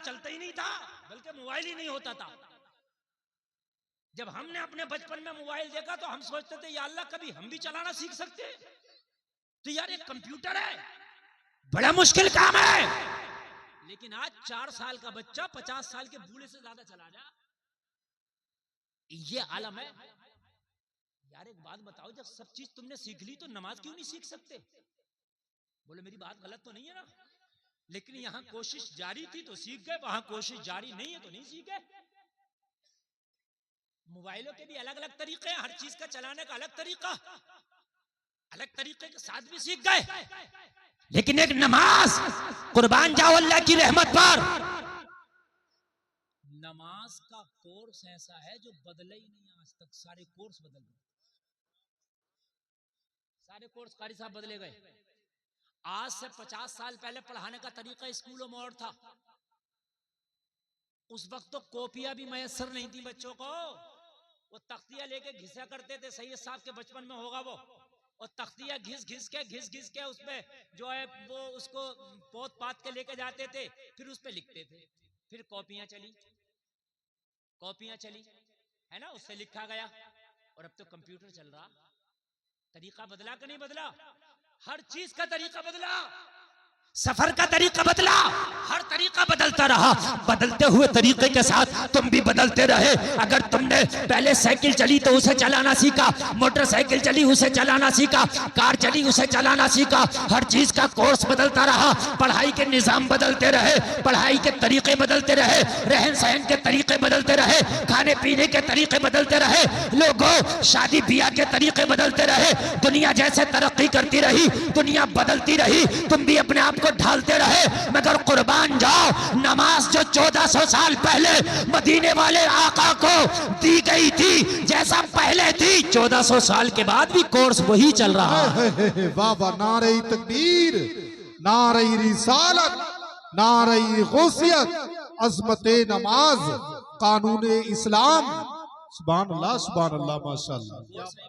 चलता ही नहीं था, बल्कि मोबाइल ही नहीं होता था। जब हमने अपने बचपन में मोबाइल देखा तो हम सोचते थे या अल्लाह कभी हम भी चलाना सीख सकते। तो यार एक कंप्यूटर है, बड़ा मुश्किल काम है, लेकिन आज 4 साल का बच्चा 50 साल के बूढ़े से ज्यादा चला जा, ये आलम है। यार एक बात बताओ, जब सब चीज तुमने सीख ली तो नमाज क्यों नहीं सीख सकते? बोले मेरी बात गलत तो नहीं है ना? लेकिन यहां कोशिश जारी थी तो सीख गए, वहां कोशिश जारी नहीं है तो नहीं सीखे। मोबाइलों के भी अलग अलग तरीके हैं, हर चीज का चलाने का अलग तरीका, अलग तरीके के साथ भी सीख गए। लेकिन एक नमाज, कुर्बान जाओ अल्लाह की रहमत पर, नमाज का कोर्स ऐसा है जो बदला ही नहीं आज तक। सारे कोर्स बदल गए, सारे कोर्स कारी साहब बदले गए। आज से 50 साल पहले पढ़ाने का तरीका स्कूलों में और था। उस वक्त तो कॉपियां भी मैसर नहीं थी बच्चों को, वो तख्तियां लेके घिसा करते थे, सैयद साहब के बचपन में होगा वो, और तख्तियां घिस घिस के उसमें जो है वो उसको पोत पात के लेके जाते थे, फिर उस पे लिखते थे। फिर कॉपियां चली है ना, उससे लिखा गया। और अब तो कंप्यूटर चल रहा, तरीका बदला कि नहीं बदला? हर चीज का तरीका बदला, सफर का तरीका बदला, हर तरीका बदलता रहा। बदलते हुए तरीके के साथ तुम भी बदलते रहे। अगर तुमने पहले साइकिल चली तो उसे चलाना सीखा, मोटरसाइकिल चली उसे चलाना सीखा, कार चली उसे चलाना सीखा। हर चीज का कोर्स बदलता रहा, पढ़ाई के निजाम बदलते रहे, पढ़ाई के तरीके बदलते रहे, रहन सहन के तरीके बदलते रहे, खाने पीने के तरीके बदलते रहे, लोगों शादी ब्याह के तरीके बदलते रहे। दुनिया जैसे तरक्की करती रही, दुनिया बदलती रही, तुम भी अपने आप को ढालते रहे। मगर कुर्बान जाओ, नमाज जो 1400 साल पहले मदीने वाले आका को दी गई थी, जैसा पहले थी, 1400 साल के बाद भी कोर्स वही चल रहा है। वाह वाह, नारे तकबीर, नारे रिसालत, नारे गौसियत, अजमत नमाज, कानून इस्लाम। सुभान अल्लाह, माशाअल्लाह।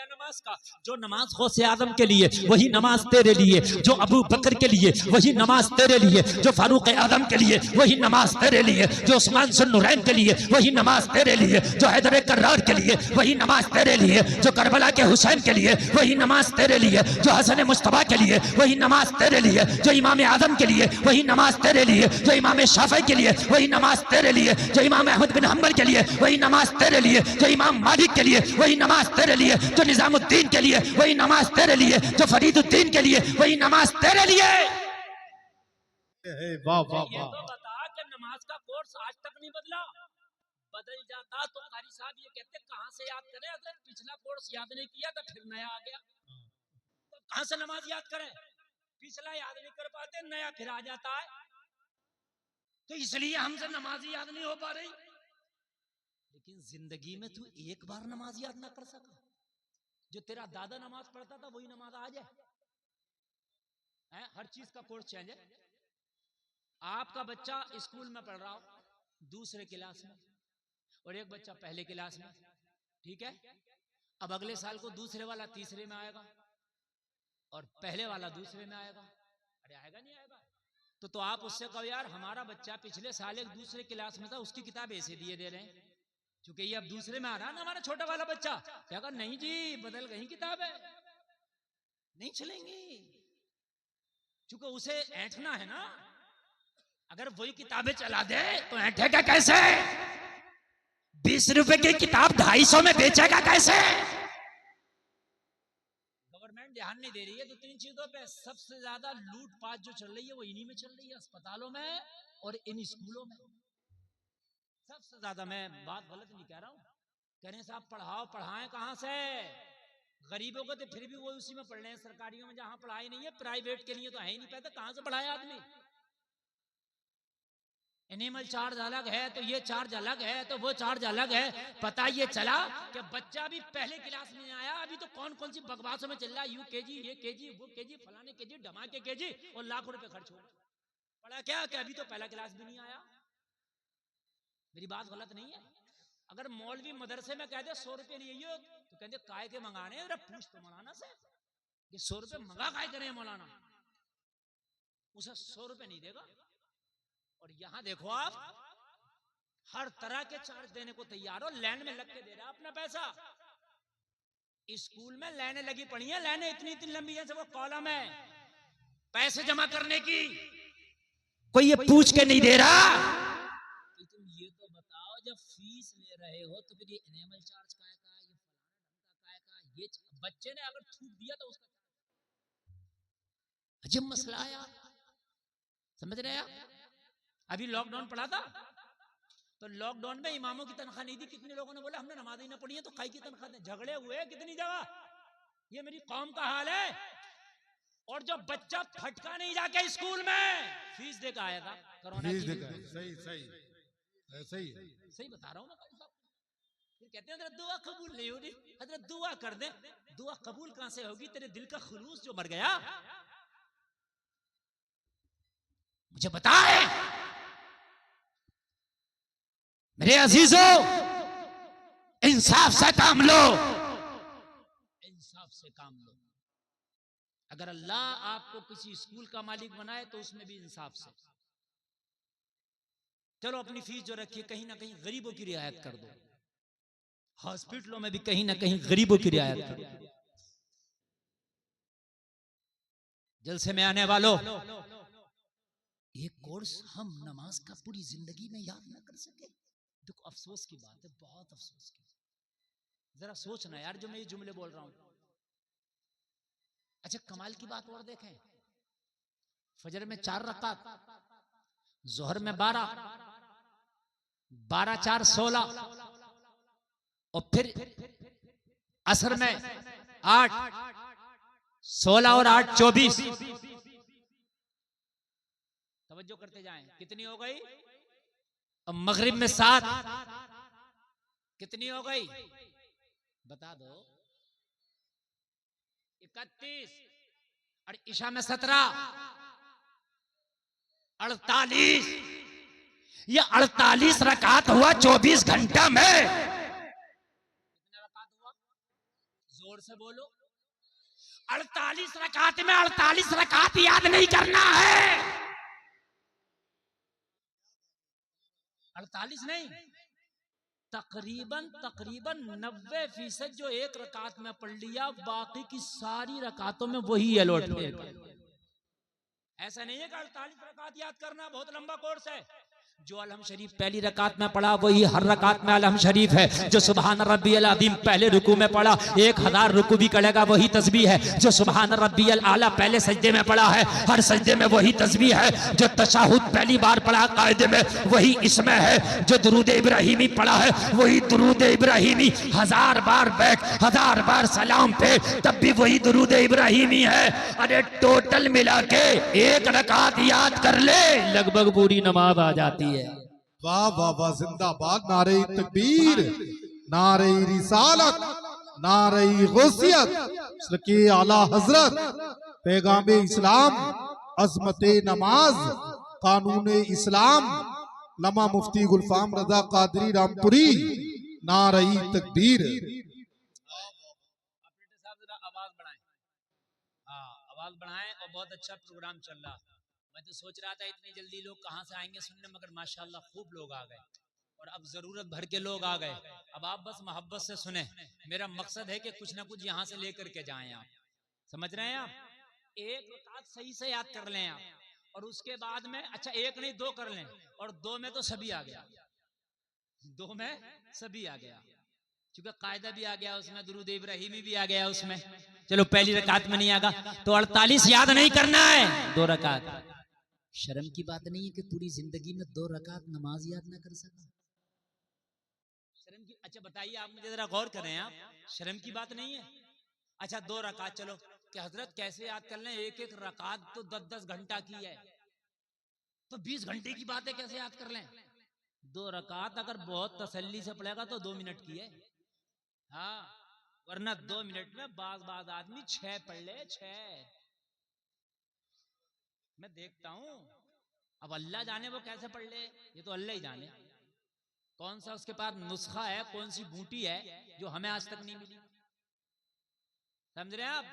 नमाज का जो नमाज गौसे आजम के लिए वही नमाज तेरे लिए, जो अबू बकर के लिए वही नमाज तेरे लिए, जो फारूक आजम के लिए वही नमाज तेरे लिए, जो उस्मान नुरैन के लिए वही नमाज तेरे लिए, जो हैदर कर्रार के लिए वही नमाज तेरे लिए, जो करबला के हुसैन के लिए वही नमाज तेरे लिए, जो हसन मुस्तफा के लिए वही नमाज तेरे लिए, जो इमाम आजम के लिए वही नमाज तेरे लिए, जो इमाम शाफी के लिए वही नमाज तेरे लिए, जो इमाम अहमद बिन हम्बल के लिए वही नमाज तेरे लिए, जो इमाम मालिक के लिए वही नमाज तेरे लिए, जो निजामुद्दीन के लिए वही नमाज तेरे लिए, जो फरीदुद्दीन के लिए वही नमाज तेरे लिए। वाह वाह ये वाह। तो बता कि नमाज का कोर्स आज तक नहीं बदला। बदल जाता तो कारी साहब ये कहते कहां से याद करें, अगर पिछला कोर्स याद नहीं किया तो फिर नया आ गया, तो कहां से नमाज याद करें? पिछला याद नहीं कर पाते, नया फिर आ जाता है। तो इसलिए हमसे नमाज ही याद नहीं हो पा रही। लेकिन जिंदगी में तू एक बार नमाज याद ना कर सका, जो तेरा दादा नमाज पढ़ता था वही नमाज आज है। हर चीज का कोर्स चेंज है। आपका बच्चा स्कूल में पढ़ रहा हो दूसरे क्लास में, और एक बच्चा पहले क्लास में, ठीक है? अब अगले साल को दूसरे वाला तीसरे में आएगा और पहले वाला दूसरे में आएगा। अरे आएगा नहीं आएगा? तो आप उससे कहो यार हमारा बच्चा पिछले साल एक दूसरे क्लास में था, उसकी किताब ऐसे दिए दे रहे हैं, क्योंकि ये अब दूसरे में आ रहा ना हमारा छोटा वाला बच्चा। क्या कहा? नहीं जी, बदल गई किताब है, नहीं चलेंगी, क्योंकि उसे ऐंठना है ना। अगर वही किताबें चला दे तो ऐंठेगा कैसे? 20 रुपए की किताब 250 में बेचेगा कैसे? गवर्नमेंट ध्यान नहीं दे रही है 2-3 चीजों पे। सबसे ज्यादा लूटपाट जो चल रही है वो इन्हीं में चल रही है, अस्पतालों में और इन स्कूलों में सबसे ज्यादा। मैं बात गलत नहीं कह रहा हूं, कह रहे साहब पढ़ाओ, पढ़ाएं कहां से? गरीबों को तो फिर भी वो उसी में पढ़ रहे हैं, सरकारियों में जहां पढ़ाई नहीं है, प्राइवेट के लिए तो है ही नहीं पैदा, कहां से पढ़ाए आदमी? एनिमल चार्ज अलग है तो ये चार्ज अलग है, तो वो चार्ज अलग है। पता ये चला कि बच्चा भी पहले क्लास में आया, अभी तो कौन कौन सी बकवासों में चल रहा है, यूकेजी, ये केजी, वो केजी, फलाने केजी, धमाके केजी, और लाखों रुपए खर्च हो पड़ा। क्या कि अभी तो पहला क्लास भी नहीं आया। मेरी बात गलत नहीं है? अगर मौलवी मदरसे में कह दे 100 रुपए लिए तो कहते काय के मंगाने, पूछ तो मौलाना से कि 100 रुपए मंगा काय करें मौलाना, उसे 100 रुपए नहीं देगा। और यहां देखो आप, हर तरह के चार्ज देने को तैयार हो, लाइन में लग के दे रहा अपना पैसा। स्कूल में लाइनें लगी पड़ी हैं, लाइनें इतनी इतनी लंबी है, वो कॉलम है पैसे जमा करने की, कोई ये पूछ के नहीं दे रहा। तो तुम ये तो बताओ, जब फीस ले रहे हो तो फिर ये एनेमल चार्ज का है, ये फलाना ढंग का है, ये बच्चे ने अगर थूक दिया तो उसका अजब मसला आया। समझ रहे आप? अभी लॉकडाउन पड़ा था, तो लॉकडाउन में इमामों की तनख्वाह नहीं दी, कितने लोगों ने बोला हमने नमाज ही ना पढ़ी है तो काई की तनख्वाह दें, झगड़े हुए कितनी जगह। ये मेरी कौम का हाल है। और जो बच्चा फटका नहीं जाके स्कूल में फीस देकर आया था कोरोना की, सही सही ऐसे ही सही बता रहा हूं मैं साहब। फिर कहते हैं हजरत दुआ कबूल नहीं हो रही, हजरत दुआ कर दे। दुआ कबूल कहां से होगी, तेरे दिल का खुलूस जो मर गया। मुझे बताए मेरे अजीजों, इंसाफ से काम लो, इंसाफ से काम लो। अगर अल्लाह आपको किसी स्कूल का मालिक बनाए तो उसमें भी इंसाफ से। चलो अपनी फीस जो रखी है कहीं ना कहीं गरीबों की रियायत कर दो, हॉस्पिटलों में भी कहीं ना कहीं गरीबों की रियायत कर दो। जलसे में आने वालों, एक कोर्स हम नमाज का पूरी जिंदगी में याद ना कर सके, देखो अफसोस की बात है, बहुत अफसोस की। जरा सोचना यार जो मैं ये जुमले बोल रहा हूं। अच्छा कमाल की बात और देखें, फजर में 4 रकात, जोहर में 12, 12 4 16, और फिर असर में 8, 16 और 8 24। तवज्जो करते जाएं, कितनी हो गई? अब मगरिब में 7, कितनी हो गई बता दो? 31, और ईशा में 17, 48। ये 48 रकात हुआ 24 घंटा में। कितने रकात हुआ? जोर से बोलो। 48 रकात में 48 रकात याद नहीं करना है। 48 नहीं, तकरीबन 90% जो एक रकात में पढ़ लिया, बाकी की सारी रकातों में वही अलॉट है। ऐसा नहीं है कि 48 रकात याद करना बहुत लंबा कोर्स है। जो अलहम शरीफ पहली रकात में पढ़ा वही हर रकात में अलहम शरीफ है। जो सुभान रब्बियल अज़ीम पहले रुकू में पढ़ा 1000 रुकू भी करेगा वही तस्बीह है। जो सुभान रब्बियल आला पहले सजदे में पढ़ा है हर सजदे में वही तस्बीह है। जो तशहुद पहली बार पढ़ा कायदे में वही इसमें है। जो दुरूद इब्राहिमी पढ़ा है वही दुरूद इब्राहिमी, 1000 बार बैठ 1000 बार सलाम पे तब भी वही दुरूद इब्राहिमी है। अरे टोटल मिला के एक रकात याद कर ले, लगभग पूरी नमाज आ जाती है। वाह वाह वाह, जिंदाबाद। नारे तकबीर, नारे रिसालत, नारे गौसियत, सदके आला हजरत, पैगाम इस्लाम, अजमत नमाज, कानून इस्लाम, लमा मुफ्ती गुलफाम रजा कादरी रामपुरी, नारे तकबीर। आवाज बढ़ाएं, हाँ आवाज बढ़ाएं। और बहुत अच्छा प्रोग्राम चल रहा। मैं तो सोच रहा था इतनी जल्दी लोग कहां से आएंगे सुनने, मगर माशाल्लाह खूब लोग आ गए और अब जरूरत भर के लोग आ गए। अब आप बस मोहब्बत से सुने। मेरा मकसद है कि कुछ ना कुछ यहां से लेकर के जाएं आप। समझ रहे हैं आप? एक रकात सही से याद कर लें आप, और उसके बाद में अच्छा एक नहीं 2 कर लें, और 2 में तो सभी आ गया, 2 में सभी आ गया, क्योंकि कायदा भी आ गया उसमें, दुरूद इब्राहिमी भी आ गया उसमें। चलो पहली रकात में नहीं आगा तो 48 याद नहीं करना है, 2 रकात। शर्म की बात नहीं है कि पूरी जिंदगी में 2 रकात नमाज याद ना कर सका। शर्म की, अच्छा बताइए आप मुझे जरा गौर करें आप, शर्म की बात नहीं है? अच्छा 2 रकात चलो कि हजरत कैसे याद कर लें, एक एक रकात तो 10-10 घंटा की है, तो 20 घंटे की बात है, कैसे याद कर लें? 2 रकात अगर बहुत तसल्ली से पड़ेगा तो 2 मिनट की है, हाँ, वरना 2 मिनट में बाज आदमी 6 पढ़ ले, 6। मैं देखता हूं, अब अल्लाह जाने वो कैसे पढ़ ले, ये तो अल्लाह ही जाने। कौन सा उसके पास नुस्खा है, कौन सी बूटी है जो हमें आज तक नहीं मिली। समझ रहे हैं आप?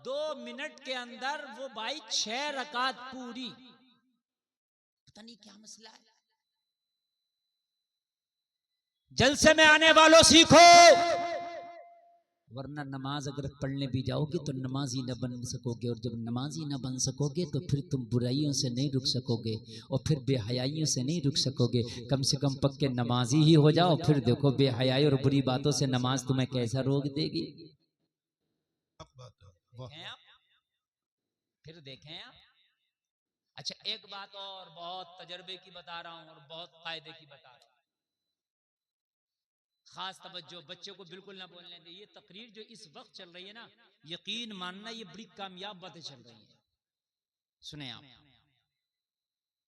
2 मिनट के अंदर वो भाई 6 रकात पूरी, पता नहीं क्या मसला है। जलसे में आने वालों सीखो, वरना नमाज अगर पढ़ने भी जाओगे तो नमाजी न बन सकोगे, और जब नमाजी न बन सकोगे तो फिर तुम बुराइयों से नहीं रुक सकोगे और फिर बेहयाइयों से नहीं रुक सकोगे। कम से कम पक्के नमाजी ही हो जाओ, फिर देखो बेहयाई और बुरी बातों से नमाज तुम्हें कैसा रोक देगी। देखें आप, फिर देखें आप। अच्छा, एक बात और बहुत तजर्बे की बता रहा हूं और बहुत फायदे की बता रहा हूं, खास तवज्जो, बच्चे को बिल्कुल ना बोलने दे। ये तकरीर जो इस वक्त चल रही है ना, यकीन मानना ये बड़ी कामयाब बातें चल रही हैं। सुने आप,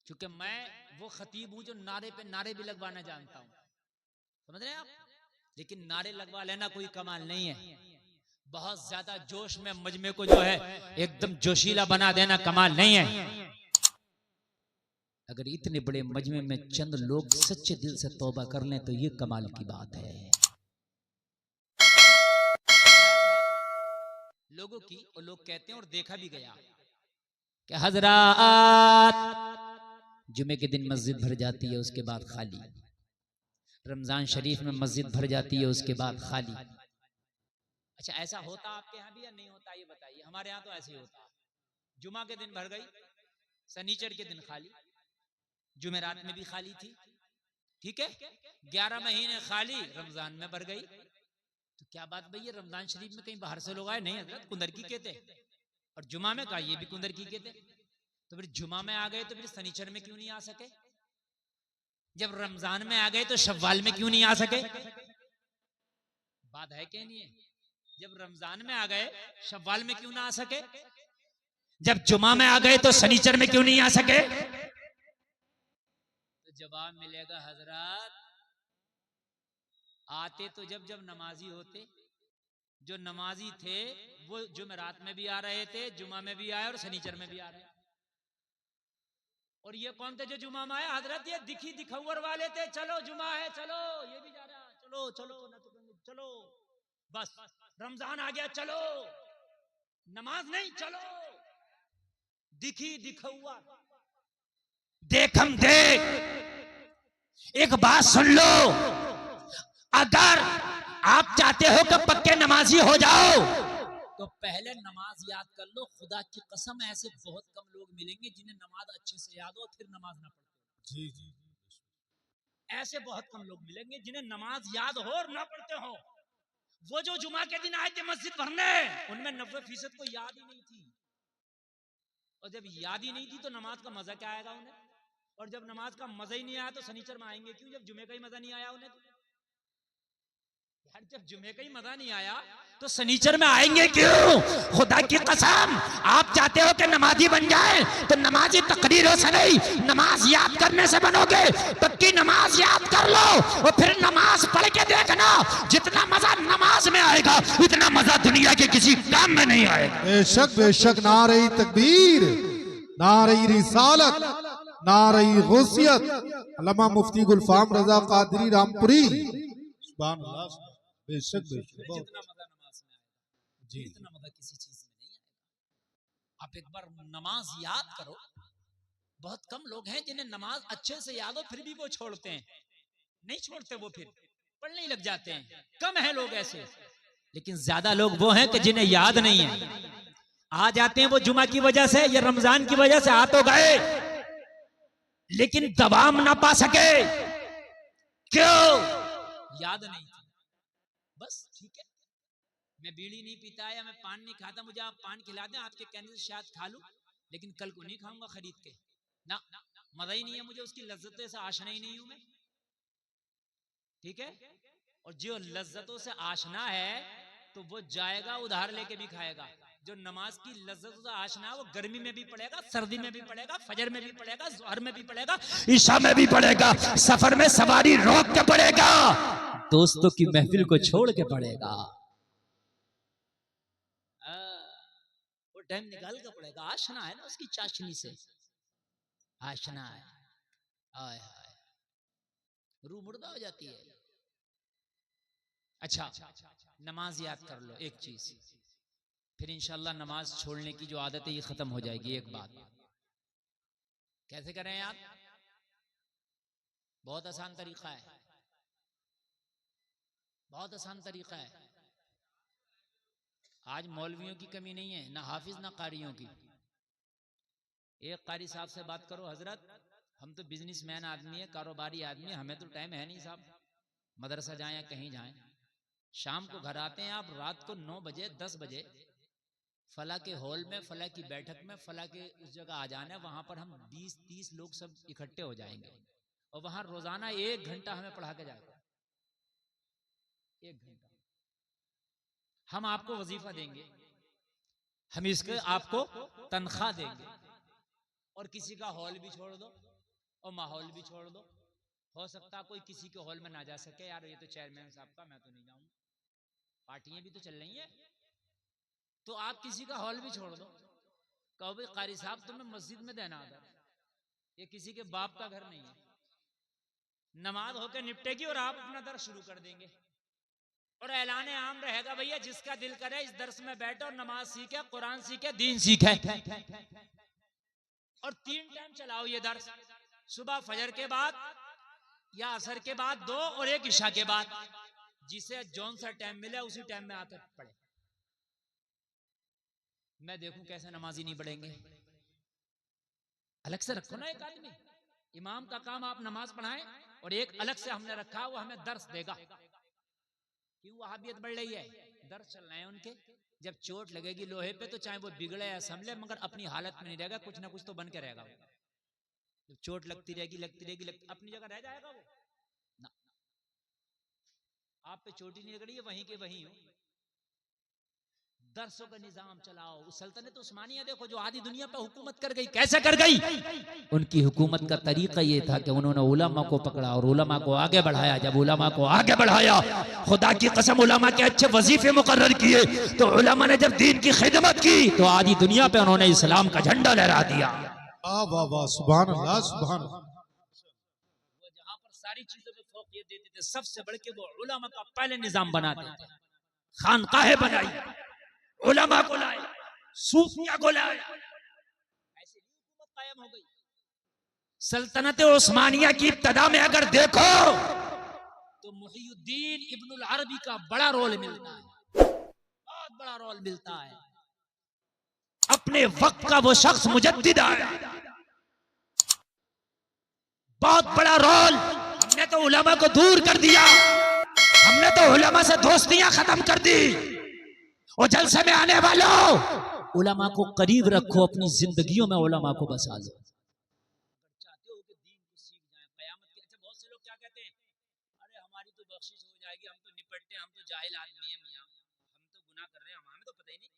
क्योंकि मैं वो खतीब हूं जो नारे पे नारे भी लगवाना जानता हूं, समझ रहे हैं आप। लेकिन नारे लगवा लेना कोई कमाल नहीं है, बहुत ज्यादा जोश में मजमे को जो है एकदम जोशीला बना देना कमाल नहीं है। अगर इतने बड़े मजमे में चंद लोग सच्चे दिल से तौबा कर लें तो ये कमाल की बात है लोगों की। और लोग कहते हैं, और देखा भी गया कि हजरात जुमे के दिन मस्जिद भर जाती है, उसके बाद खाली। रमजान शरीफ में मस्जिद भर जाती है, उसके बाद खाली। अच्छा, ऐसा होता आपके यहाँ भी या नहीं होता, ये बताइए। हमारे यहाँ तो ऐसे ही होता। जुमा के दिन भर गई, शनिचर के दिन खाली, जुमेरात में भी खाली थी, ठीक है। 11 महीने खाली, रमजान में भर गई। तो क्या बात भैया, रमजान शरीफ में कहीं बाहर से लोग आए? नहीं हजरत, कुंदरकी के थे। और जुमा में कहा ये भी कुंदरकी के थे। तो फिर जुमा में आ गए तो फिर शनिचर में क्यों नहीं आ सके? जब रमजान में आ गए तो शव्वाल में क्यों नहीं आ सके? बात है कि नहीं है? जब रमजान में आ गए शव्वाल में क्यों ना आ सके? जब जुमा में आ गए तो शनिचर में क्यों नहीं आ सके? तो जवाब मिलेगा, हजरत आते तो जब जब नमाजी होते, जो नमाजी थे वो जुमेरात में भी आ रहे थे, जुमा में भी आए और शनिचर में भी आ रहे। और ये कौन थे जो जुमा में आए? हजरत ये दिखी दिखौर वाले थे। चलो जुमा है, चलो ये भी जा रहा, चलो चलो चलो, बस रमजान आ गया, चलो नमाज नहीं, चलो दिखी दिखौर, देखम देख। एक बात सुन लो, अगर आप चाहते हो कि पक्के नमाजी हो जाओ तो पहले नमाज याद कर लो। खुदा की कसम, ऐसे बहुत कम लोग मिलेंगे जिन्हें नमाज अच्छे से याद हो फिर नमाज ना पढ़ते। जी जी, ऐसे बहुत कम लोग मिलेंगे जिन्हें नमाज याद हो और ना पढ़ते हो। वो जो जुमा के दिन आए थे मस्जिद भरने, उनमें 90% को याद ही नहीं थी। और जब याद ही नहीं थी तो नमाज का मजा क्या आएगा उन्हें? और जब नमाज का मजा ही नहीं आया तो शनिचर में आएंगे क्यों, जब जुमे का ही मजा नहीं आया उन्हें? यार जब जुमे का ही मजा नहीं आया तो शनिचर में आएंगे क्यों? खुदा की कसम, आप चाहते हो कि नमाजी बन जाए तो नमाजी तकरीरों से नहीं, नमाज याद करने से बनोगे। पक्की नमाज याद कर लो और फिर नमाज पढ़ के देखना, जितना मजा नमाज में आएगा इतना मजा दुनिया के किसी काम में नहीं आएगा। बेशक बेशक, नारे तकबीर, नारे रिसालत, नारे गौसियत, अल्लामा मुफ्ती गुलफाम रजा कादरी रामपुरी, सुभान अल्लाह। बेशक बेशक, जितना मजा नमाज में आएगा जी, इतना मजा किसी चीज में नहीं आएगा। आप एक बार नमाज याद करो। बहुत कम लोग हैं जिन्हें नमाज अच्छे से याद हो फिर भी वो छोड़ते हैं। नहीं छोड़ते, वो फिर पढ़ने ही लग जाते हैं। कम है लोग ऐसे, लेकिन ज्यादा लोग वो हैं कि जिन्हें याद नहीं है। आ जाते हैं वो जुमा की वजह से या रमजान की वजह से, आ तो गए लेकिन दवाम ना पा सके। क्यों? याद नहीं थी। बस ठीक है, मैं बीड़ी नहीं पीता या मैं पान नहीं खाता, मुझे आप पान खिला दें आपके कहने से शायद खा लूं, लेकिन कल को नहीं खाऊंगा खरीद के ना, मजा ही नहीं है मुझे, उसकी लज्जतों से आशना ही नहीं हूं मैं, ठीक है। और जो लज्जतों से आशना है तो वो जाएगा उधार लेके भी खाएगा। जो नमाज की लज्जतों से आशना है वो गर्मी में भी पड़ेगा, सर्दी में भी पड़ेगा, फजर में भी पड़ेगा, ज़ोहर में भी पड़ेगा, ईशा में भी पड़ेगा, सफर में सवारी रोक के पड़ेगा, दोस्तों की महफिल को छोड़ के पड़ेगा, वो टाइम निकाल के पड़ेगा। आशना है ना उसकी चाशनी से, आशना है, हाय हाय रूह मुर्दा हो जाती है। अच्छा, नमाज याद कर लो एक चीज, फिर इंशाल्लाह नमाज छोड़ने की जो आदत है ये खत्म हो जाएगी। एक बात कैसे करें याद? बहुत आसान तरीका है, बहुत आसान तरीका है। आज मौलवियों की कमी नहीं है, ना हाफिज ना कारियों की। एक कारी साहब से बात करो, हजरत हम तो बिजनेसमैन आदमी है, कारोबारी आदमी है, हमें तो टाइम है नहीं साहब, मदरसा जाएं या कहीं जाएं। शाम को घर आते हैं आप, रात को 9 बजे 10 बजे फला के हॉल में, फला की बैठक में, फला के उस जगह आ जाना है, वहां पर हम 20-30 लोग सब इकट्ठे हो जाएंगे और वहां रोजाना 1 घंटा हमें पढ़ा के जाएगा। 1 घंटा हम आपको वजीफा देंगे, हम इसके आपको तनख्वाह देंगे, और किसी का हॉल भी छोड़ दो और माहौल भी छोड़ दो। हो सकता कोई किसी के हॉल में ना जा सके, यार ये तो चेयरमैन साहब का, मैं तो नहीं जाऊंगा, पार्टियां भी तो चल रही हैं, तो आप किसी का हॉल भी छोड़ दो, कहो भाई कारी साहब तुम्हें मस्जिद में देना आदर, ये किसी के बाप का घर नहीं है, नमाज होकर निपटेगी और आप अपना दर्स शुरू कर देंगे, और ऐलान आम रहेगा भैया जिसका दिल करे इस दर्स में बैठे और नमाज सीखे, कुरान सीखे, दीन सीखे, और 3 टाइम चलाओ ये दर्स, सुबह फजर के बाद या असर के बाद 2 और 1 इशा के बाद, जिसे जौन सा टाइम मिले उसी टाइम में आकर पढ़े। मैं देखूं कैसे नमाजी नहीं पढ़ेंगे। अलग से रखो ना एक आदमी, इमाम का काम आप नमाज पढ़ाएं, और एक अलग से हमने रखा वो हमें दर्स देगा। क्यों वहाबियत बढ़ रही है? दर्स चल रहे हैं उनके, जब चोट लगेगी लोहे पे तो चाहे वो बिगड़े या संभले, मगर अपनी हालत में नहीं रहेगा, कुछ ना कुछ तो बन के रहेगा। जब चोट लगती रहेगी अपनी जगह रह जाएगा वो ना। आप पे चोट ही नहीं लग रही है, वहीं के वहीं हो। दर्सों का निजाम चलाओ। सल्तनत उस्मानिया देखो जो आधी दुनिया पे हुकूमत कर गई, कैसे कर गई? उनकी हुकूमत का तरीका ये था कि उन्होंने उलमा को पकड़ा और उलमा को आगे बढ़ाया। जब उलमा को आगे बढ़ाया, खुदा की कसम उलमा के अच्छे वजीफे मुकर्रर किए, तो उलमा ने जब दीन की खिदमत की तो आधी दुनिया पे उन्होंने इस्लाम का झंडा लहरा दिया। वाह वाह वाह, सुभान अल्लाह सुभान अल्लाह। वो जहां पर सारी चीजों में फौकियत देते थे, सबसे बढ़ के वो उलमा का पहले निजाम बनाते थे। खानकाहें बनाई, उलमा को लाए, सूफिया को लाए, ऐसे ही हुकूमत कायम हो गई। सल्तनत उस्मानिया की इब्तिदा में अगर देखो तो मुहीउद्दीन इब्नुल अरबी का बड़ा रोल मिलता है, बहुत बड़ा रोल मिलता है। अपने वक्त का वो शख्स मुजद्दिद है, बहुत बड़ा रोल। हमने तो उलमा को दूर कर दिया, हमने तो उलमा से दोस्तियां खत्म कर दी। और जलसे में आने वालों, उलमा को करीब रखो, अपनी जिंदगियों में उलमा को बसा लो। चाहते हो कि दीन को सीख जाए कयामत के। अच्छा, बहुत से लोग क्या कहते हैं, अरे हमारी तो बख्शिश हो जाएगी, हम तो निपटते, हम तो जाहिल आदमी है मियां, हम तो गुनाह कर रहे हैं, हमें तो पता ही नहीं।